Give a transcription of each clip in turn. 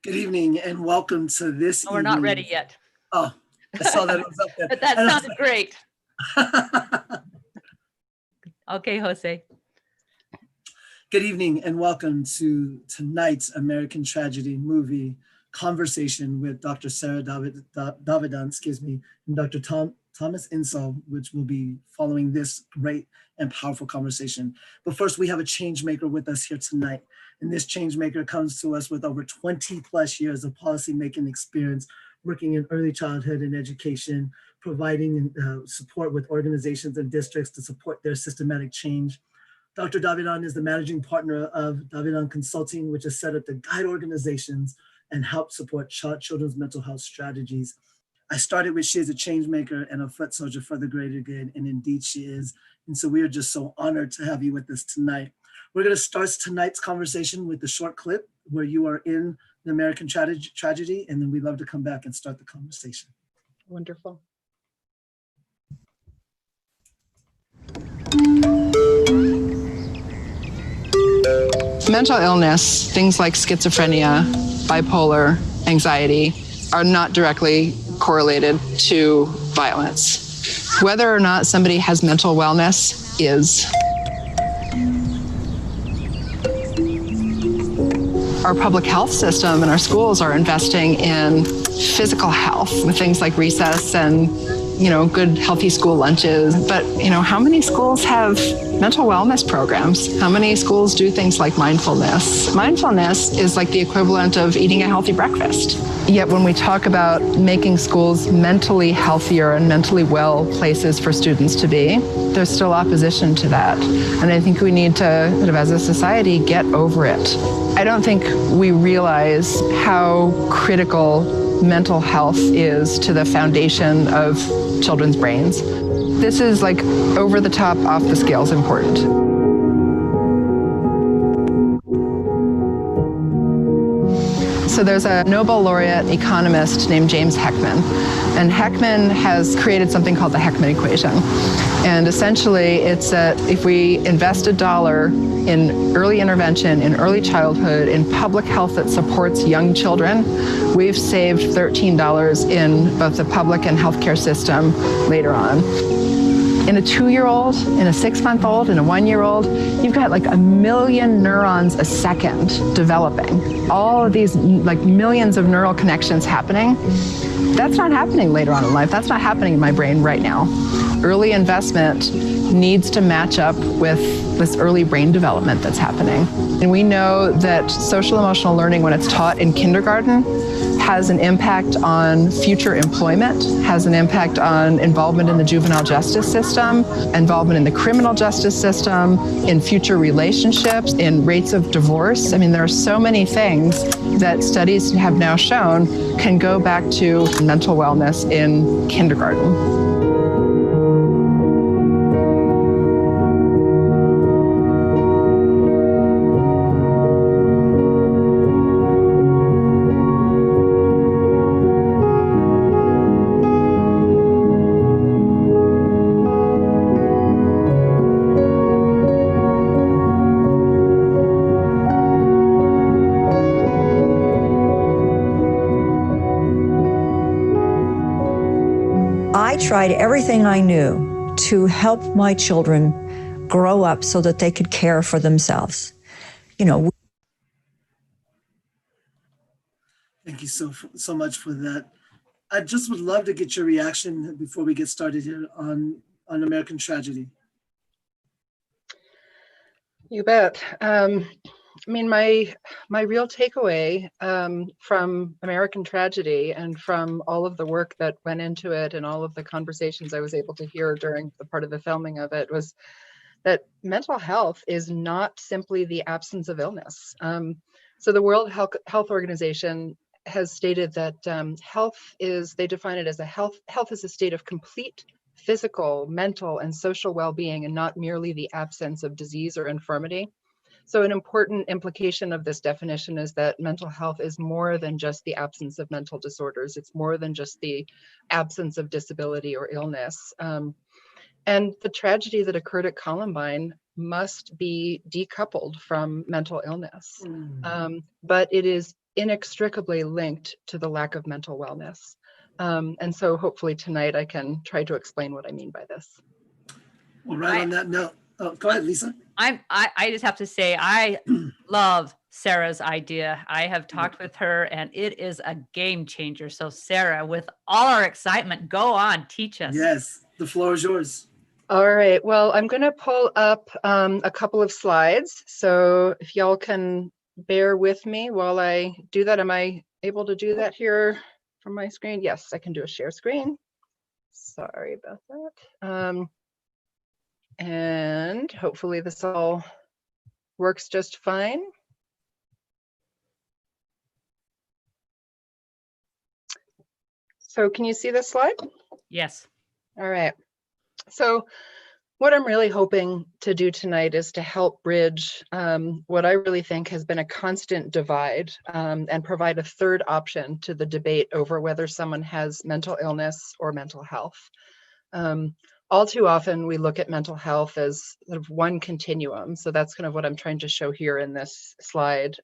Good evening and welcome to this We're not ready yet. Oh, I saw that it was up there. But that sounded great. Okay, Jose. Good evening and welcome to tonight's American Tragedy movie conversation with Dr. Sarah Davidon, and Dr. Thomas Insall, which will be following this great and powerful conversation. But first, we have a change maker with us here tonight. And this change maker comes to us with over 20 plus years of policymaking experience, working in early childhood and education, providing support with organizations and districts to support their systematic change. Dr. Davidon is the managing partner of Davidon Consulting, which is set up to guide organizations and help support children's mental health strategies. I started with she is a change maker and a foot soldier for the greater good, and indeed she is. And so we are just so honored to have you with us tonight. We're going to start tonight's conversation with the short clip where you are in the American tragedy, and then we'd love to come back and start the conversation. Wonderful. Mental illness, things like schizophrenia, bipolar, anxiety, are not directly correlated to violence. Whether or not somebody has mental wellness is. Our public health system and our schools are investing in physical health with things like recess and, good healthy school lunches. But, how many schools have mental wellness programs? How many schools do things like mindfulness? Mindfulness is like the equivalent of eating a healthy breakfast. Yet when we talk about making schools mentally healthier and mentally well places for students to be, there's still opposition to that. And I think we need to, as a society, get over it. I don't think we realize how critical mental health is to the foundation of children's brains. This is like over the top, off the scales important. So there's a Nobel laureate economist named James Heckman, and Heckman has created something called the Heckman equation. And essentially it's that if we invest $1 in early intervention, in early childhood, in public health that supports young children, we've saved $13 in both the public and healthcare system later on. In a 2-year-old, in a 6-month-old, in a 1-year-old, you've got like 1 million neurons a second developing. All of these millions of neural connections happening. That's not happening later on in life. That's not happening in my brain right now. Early investment needs to match up with this early brain development that's happening. And we know that social emotional learning, when it's taught in kindergarten, has an impact on future employment, has an impact on involvement in the juvenile justice system, involvement in the criminal justice system, in future relationships, in rates of divorce. I mean, there are so many things that studies have now shown can go back to mental wellness in kindergarten. I tried everything I knew to help my children grow up so that they could care for themselves. Thank you so much for that. I just would love to get your reaction before we get started here on American Tragedy. You bet. My real takeaway from American Tragedy and from all of the work that went into it and all of the conversations I was able to hear during the part of the filming of it was that mental health is not simply the absence of illness. So the World Health Organization has stated that they define it as health is a state of complete physical, mental, and social well-being, and not merely the absence of disease or infirmity. So an important implication of this definition is that mental health is more than just the absence of mental disorders. It's more than just the absence of disability or illness. And the tragedy that occurred at Columbine must be decoupled from mental illness. But it is inextricably linked to the lack of mental wellness. And so hopefully tonight I can try to explain what I mean by this. Well, right on that note, oh, go ahead, Lisa. I just have to say, I love Sarah's idea. I have talked with her and it is a game changer. So Sarah, with all our excitement, go on, teach us. Yes, the floor is yours. All right, well, I'm going to pull up a couple of slides. So if y'all can bear with me while I do that. Am I able to do that here from my screen? Yes, I can do a share screen. Sorry about that. And hopefully this all works just fine. So can you see this slide? Yes. All right. So what I'm really hoping to do tonight is to help bridge what I really think has been a constant divide and provide a third option to the debate over whether someone has mental illness or mental health. All too often we look at mental health as sort of one continuum. So that's kind of what I'm trying to show here in this slide,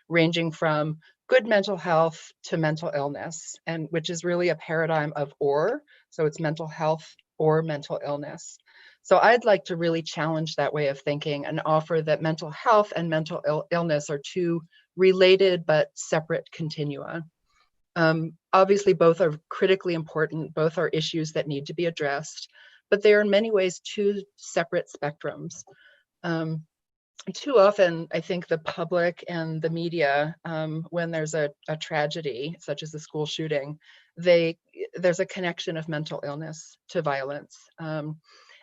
ranging from good mental health to mental illness, and which is really a paradigm of or. So it's mental health or mental illness. So I'd like to really challenge that way of thinking and offer that mental health and mental illness are two related but separate continua. Obviously, both are critically important, both are issues that need to be addressed, but they are in many ways two separate spectrums. Too often, I think the public and the media, when there's a tragedy, such as the school shooting, there's a connection of mental illness to violence.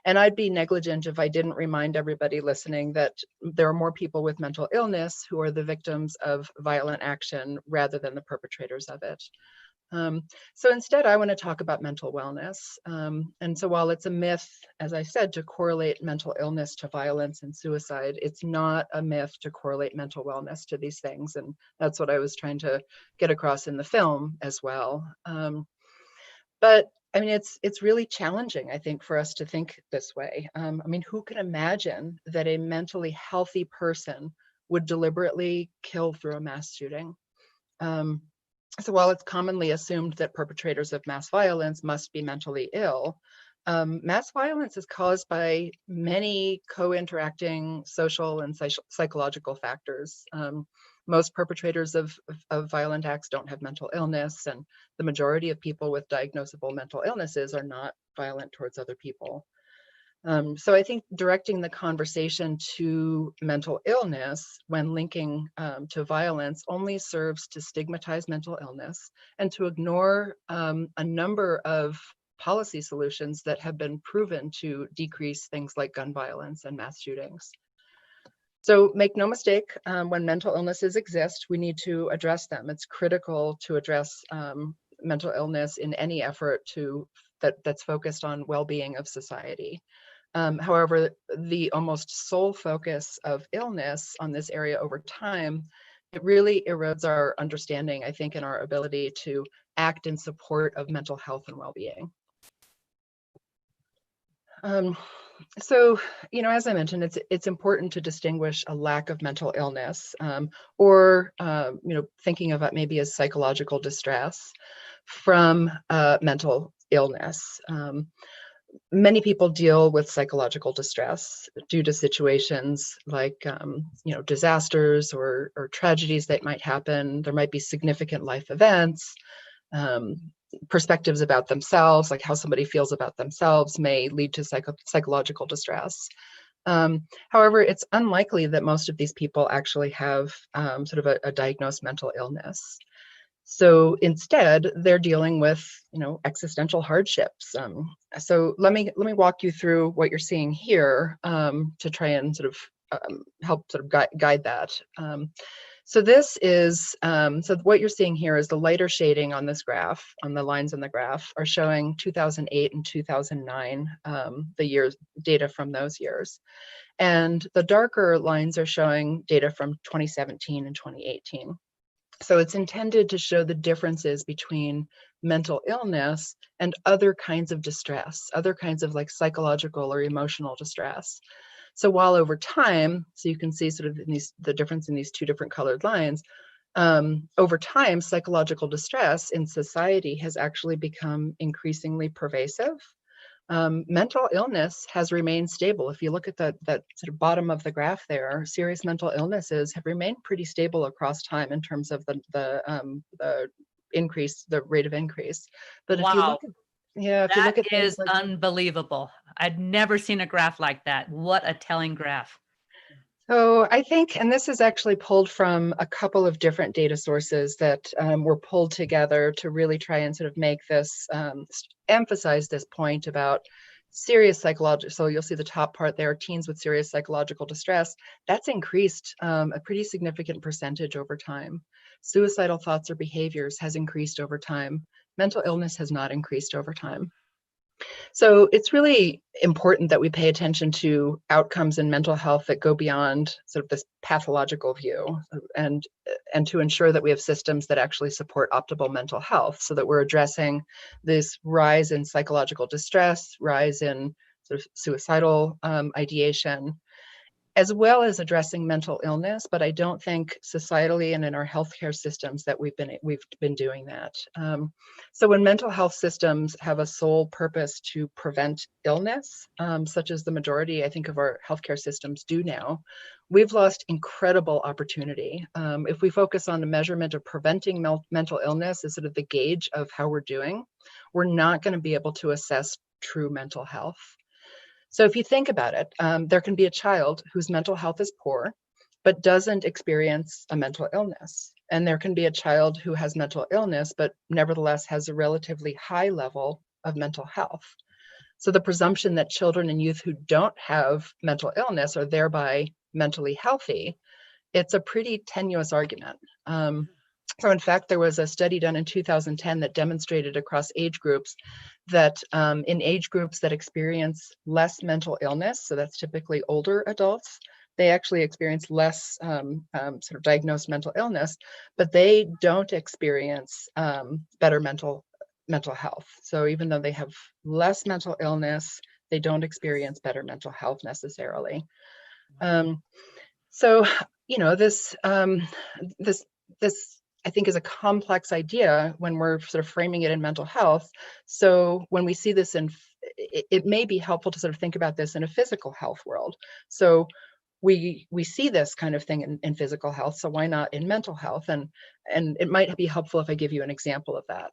And I'd be negligent if I didn't remind everybody listening that there are more people with mental illness who are the victims of violent action rather than the perpetrators of it. So instead, I want to talk about mental wellness. And so while it's a myth, as I said, to correlate mental illness to violence and suicide, it's not a myth to correlate mental wellness to these things. And that's what I was trying to get across in the film as well. But I mean, it's really challenging, I think, for us to think this way. I mean, who can imagine that a mentally healthy person would deliberately kill through a mass shooting? So while it's commonly assumed that perpetrators of mass violence must be mentally ill, mass violence is caused by many co-interacting social and psychological factors. Most perpetrators of violent acts don't have mental illness, and the majority of people with diagnosable mental illnesses are not violent towards other people. So I think directing the conversation to mental illness when linking to violence only serves to stigmatize mental illness and to ignore a number of policy solutions that have been proven to decrease things like gun violence and mass shootings. So make no mistake, when mental illnesses exist, we need to address them. It's critical to address mental illness in any effort that's focused on well-being of society. However, the almost sole focus of illness on this area over time, it really erodes our understanding, I think, and our ability to act in support of mental health and well-being. So, you know, as I mentioned, it's important to distinguish a lack of mental illness or, you know, thinking of it maybe as psychological distress from mental illness. Many people deal with psychological distress due to situations like, you know, disasters or tragedies that might happen. There might be significant life events. Perspectives about themselves, like how somebody feels about themselves, may lead to psychological distress. However, it's unlikely that most of these people actually have sort of a diagnosed mental illness. So instead, they're dealing with, you know, existential hardships. So let me walk you through what you're seeing here to try and sort of help sort of guide that. So this is, so what you're seeing here is the lighter shading on this graph, on the lines in the graph, are showing 2008 and 2009, the years, data from those years. And the darker lines are showing data from 2017 and 2018. So it's intended to show the differences between mental illness and other kinds of distress, other kinds of like psychological or emotional distress. So while over time, so you can see sort of in the difference in these two different colored lines, Over time, psychological distress in society has actually become increasingly pervasive. Mental illness has remained stable. If you look at that sort of bottom of the graph there, serious mental illnesses have remained pretty stable across time in terms of the increase, the rate of increase. But if you Wow, look at, yeah, if you that look at things is like, unbelievable. I'd never seen a graph like that. What a telling graph. so I think, and this is actually pulled from a couple of different data sources that were pulled together to really try and sort of make this, emphasize this point about serious psychological. So you'll see the top part there, teens with serious psychological distress. That's increased a pretty significant percentage over time. Suicidal thoughts or behaviors has increased over time. Mental illness has not increased over time. So it's really important that we pay attention to outcomes in mental health that go beyond sort of this pathological view, and to ensure that we have systems that actually support optimal mental health, so that we're addressing this rise in psychological distress, rise in sort of suicidal ideation, as well as addressing mental illness. But I don't think societally and in our healthcare systems that we've been doing that. So when mental health systems have a sole purpose to prevent illness, such as the majority, I think, of our healthcare systems do now, we've lost incredible opportunity. If we focus on the measurement of preventing mental illness as sort of the gauge of how we're doing, we're not going to be able to assess true mental health. So if you think about it, there can be a child whose mental health is poor, but doesn't experience a mental illness. And there can be a child who has mental illness, but nevertheless has a relatively high level of mental health. So the presumption that children and youth who don't have mental illness are thereby mentally healthy, it's a pretty tenuous argument. So in fact, there was a study done in 2010 that demonstrated across age groups that in age groups that experience less mental illness, so that's typically older adults, they actually experience less sort of diagnosed mental illness, but they don't experience better mental health. So even though they have less mental illness, they don't experience better mental health necessarily. So, you know, this I think is a complex idea when we're sort of framing it in mental health. So when we see this it may be helpful to sort of think about this in a physical health world. So we see this kind of thing in physical health, so why not in mental health? And it might be helpful if I give you an example of that.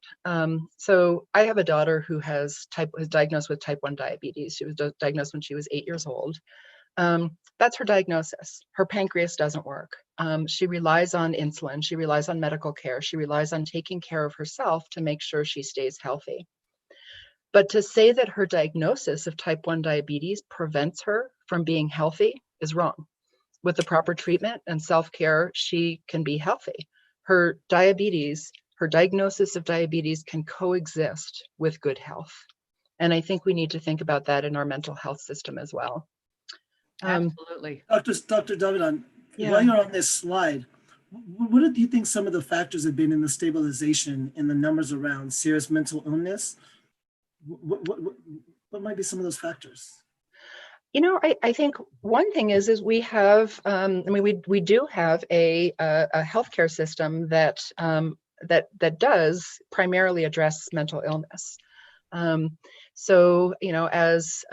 So I have a daughter who was diagnosed with type 1 diabetes. She was diagnosed when she was 8 years old. That's her diagnosis. Her pancreas doesn't work. She relies on insulin. She relies on medical care. She relies on taking care of herself to make sure she stays healthy. But to say that her diagnosis of type 1 diabetes prevents her from being healthy is wrong. With the proper treatment and self-care, she can be healthy. Her diagnosis of diabetes can coexist with good health. And I think we need to think about that in our mental health system as well. Absolutely. Dr. Davidon, Yeah. while you're on this slide, what do you think some of the factors have been in the stabilization in the numbers around serious mental illness? What might be some of those factors? You know, I think one thing is we have, we do have a healthcare system that does primarily address mental illness. So, you know, as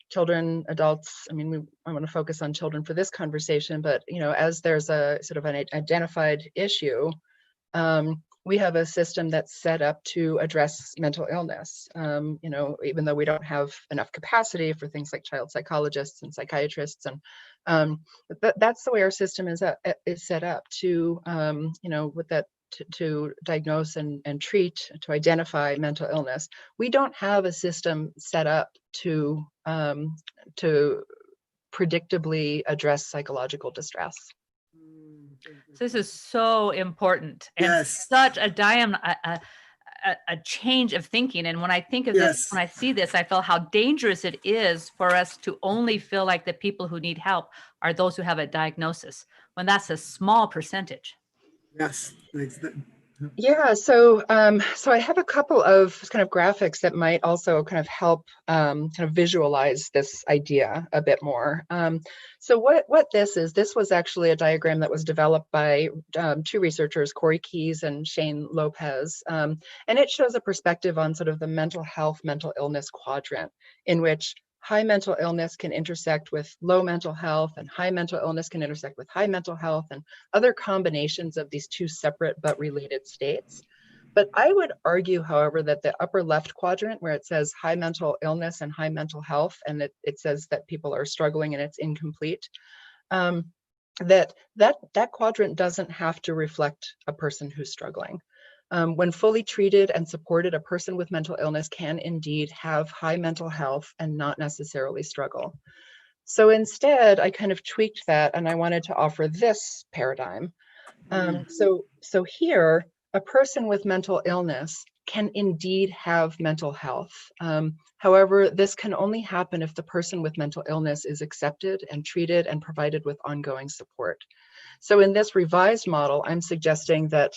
children, adults, I want to focus on children for this conversation, but, you know, as there's a sort of an identified issue, we have a system that's set up to address mental illness. You know, even though we don't have enough capacity for things like child psychologists and psychiatrists, and that's the way our system is set up to, you know, with that, to diagnose and treat, to identify mental illness. We don't have a system set up to predictably address psychological distress. So this is so important and Yes. such a change of thinking. And when I think of this, Yes. when I see this, I feel how dangerous it is for us to only feel like the people who need help are those who have a diagnosis, when that's a small percentage. Yes, Yeah, so I have a couple of kind of graphics that might also kind of help kind of visualize this idea a bit more. So what this was actually a diagram that was developed by two researchers, Corey Keyes and Shane Lopez, and it shows a perspective on sort of the mental health, mental illness quadrant, in which high mental illness can intersect with low mental health, and high mental illness can intersect with high mental health, and other combinations of these two separate but related states. But I would argue, however, that the upper left quadrant, where it says high mental illness and high mental health, and it says that people are struggling and it's incomplete, that quadrant doesn't have to reflect a person who's struggling. When fully treated and supported, a person with mental illness can indeed have high mental health and not necessarily struggle. So instead, I kind of tweaked that, and I wanted to offer this paradigm. So here, a person with mental illness can indeed have mental health. However, this can only happen if the person with mental illness is accepted and treated and provided with ongoing support. So in this revised model, I'm suggesting that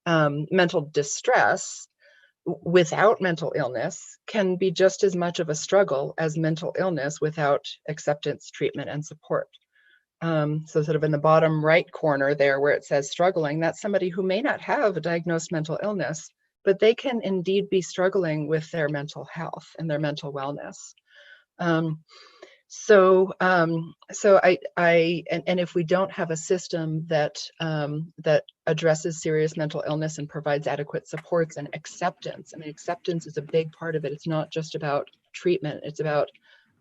mental distress without mental illness can be just as much of a struggle as mental illness without acceptance, treatment, and support. So sort of in the bottom right corner there where it says struggling, that's somebody who may not have a diagnosed mental illness, but they can indeed be struggling with their mental health and their mental wellness. So if we don't have a system that addresses serious mental illness and provides adequate supports and acceptance, I mean, acceptance is a big part of it. It's not just about treatment, it's about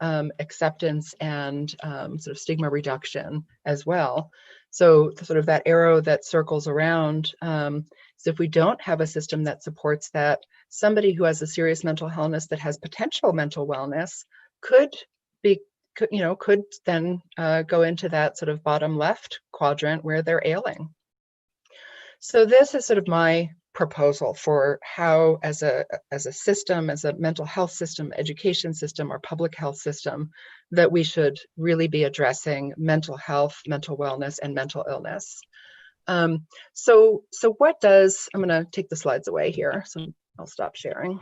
acceptance and sort of stigma reduction as well. So sort of that arrow that circles around, so if we don't have a system that supports that, somebody who has a serious mental illness that has potential mental wellness could then go into that sort of bottom left quadrant where they're ailing. So this is sort of my proposal for how, as a system, as a mental health system, education system, or public health system, that we should really be addressing mental health, mental wellness, and mental illness. So what does, I'm going to take the slides away here, so I'll stop sharing.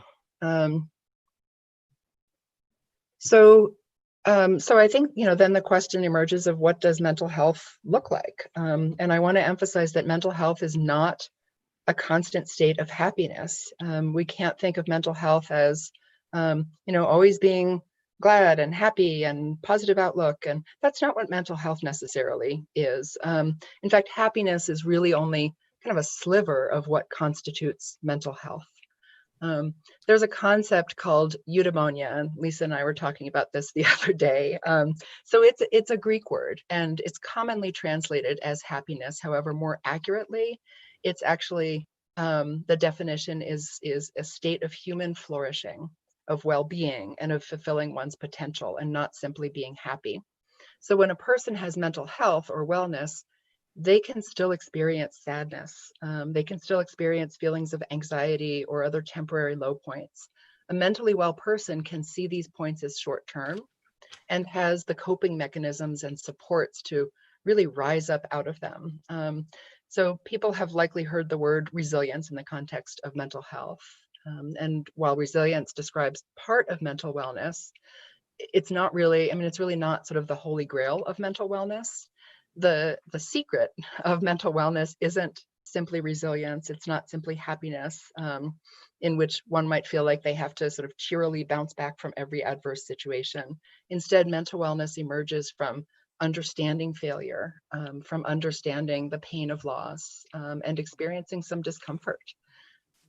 So I think, then the question emerges of what does mental health look like? And I want to emphasize that mental health is not a constant state of happiness. We can't think of mental health as, always being glad and happy and positive outlook. And that's not what mental health necessarily is. In fact, happiness is really only kind of a sliver of what constitutes mental health. There's a concept called eudaimonia, and Lisa and I were talking about this the other day. So it's a Greek word, and it's commonly translated as happiness. However, more accurately, it's actually, the definition is a state of human flourishing, of well-being, and of fulfilling one's potential, and not simply being happy. So when a person has mental health or wellness, they can still experience sadness. They can still experience feelings of anxiety or other temporary low points. A mentally well person can see these points as short-term and has the coping mechanisms and supports to really rise up out of them. So people have likely heard the word resilience in the context of mental health. And while resilience describes part of mental wellness, it's not really, it's really not sort of the holy grail of mental wellness. The secret of mental wellness isn't simply resilience. It's not simply happiness, in which one might feel like they have to sort of cheerily bounce back from every adverse situation. Instead, mental wellness emerges from understanding failure, from understanding the pain of loss, and experiencing some discomfort.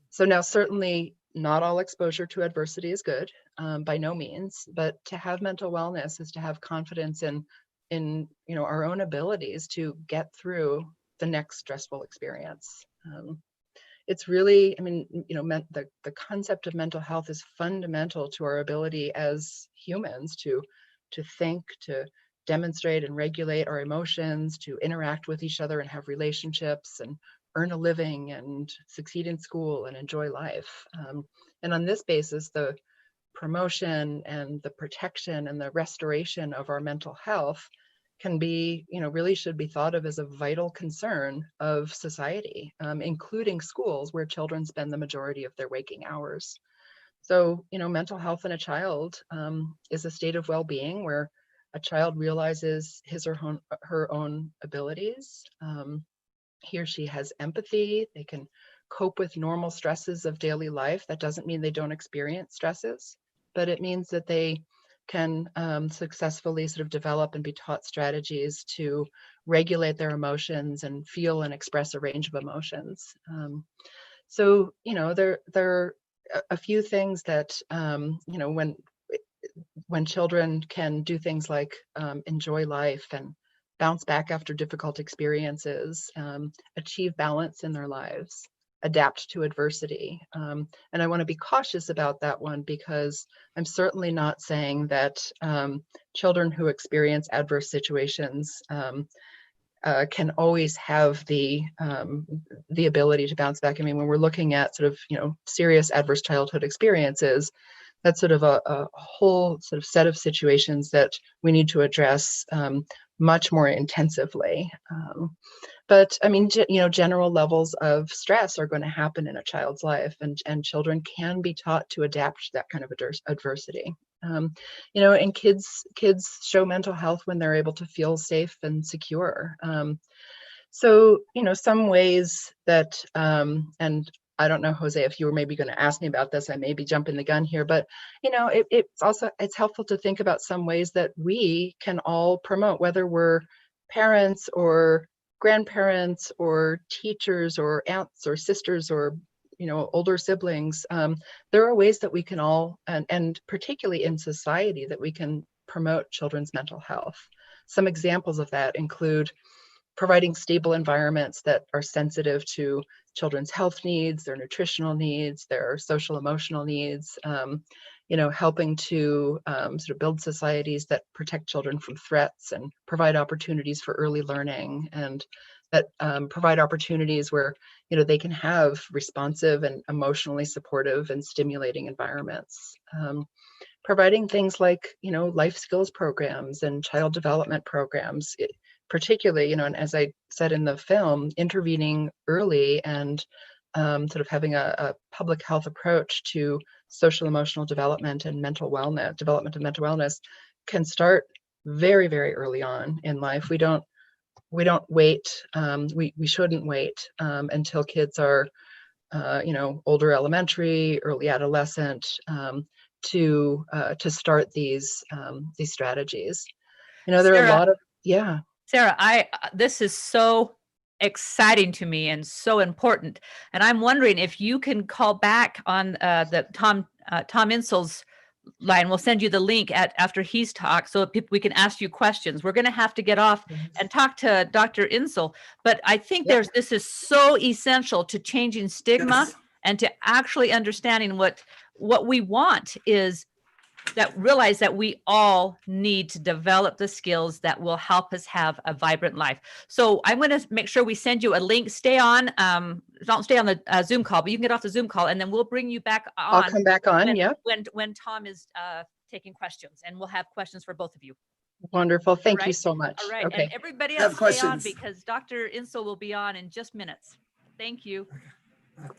So now, certainly not all exposure to adversity is good, by no means, but to have mental wellness is to have confidence in our own abilities to get through the next stressful experience. It's really, the concept of mental health is fundamental to our ability as humans to think, to demonstrate and regulate our emotions, to interact with each other and have relationships and earn a living and succeed in school and enjoy life. And on this basis, the promotion and the protection and the restoration of our mental health can be, really should be thought of as a vital concern of society, including schools where children spend the majority of their waking hours. So, mental health in a child is a state of well-being where a child realizes his or her own abilities. He or she has empathy. They can cope with normal stresses of daily life. That doesn't mean they don't experience stresses, but it means that they can successfully sort of develop and be taught strategies to regulate their emotions and feel and express a range of emotions. So, there are a few things that, when children can do things like enjoy life and bounce back after difficult experiences, achieve balance in their lives, adapt to adversity. And I want to be cautious about that one, because I'm certainly not saying that children who experience adverse situations can always have the ability to bounce back. I mean, when we're looking at sort of, serious adverse childhood experiences, that's sort of a whole sort of set of situations that we need to address much more intensively. But I mean, general levels of stress are going to happen in a child's life, and children can be taught to adapt to that kind of adversity. And kids show mental health when they're able to feel safe and secure. So, some ways that, and I don't know, Jose, if you were maybe going to ask me about this, I may be jumping the gun here, but, it's helpful to think about some ways that we can all promote, whether we're parents or grandparents or teachers or aunts or sisters or, older siblings. There are ways that we can all, and particularly in society, that we can promote children's mental health. Some examples of that include providing stable environments that are sensitive to children's health needs, their nutritional needs, their social emotional needs, helping to sort of build societies that protect children from threats and provide opportunities for early learning, and that provide opportunities where, they can have responsive and emotionally supportive and stimulating environments. Providing things like, life skills programs and child development programs, particularly, and as I said in the film, intervening early and sort of having a public health approach to social emotional development and development of mental wellness can start very, very early on in life. We don't wait. We shouldn't wait until kids are, older elementary, early adolescent, to start these strategies. There are Sarah, a lot of, yeah. Sarah, this is so exciting to me and so important. And I'm wondering if you can call back on the Tom Insel's line. We'll send you the link after he's talked, so we can ask you questions. We're going to have to get off and talk to Dr. Insel, but I think this is so essential to changing stigma and to actually understanding what we want is that realize that we all need to develop the skills that will help us have a vibrant life. So I'm going to make sure we send you a link. Stay on, don't stay on the Zoom call, but you can get off the Zoom call, and then we'll bring you back on. I'll come back on, when Tom is taking questions, and we'll have questions for both of you. Wonderful. Thank you so much. All right. Okay. And everybody else stay on, because Dr. Insel will be on in just minutes. Thank you.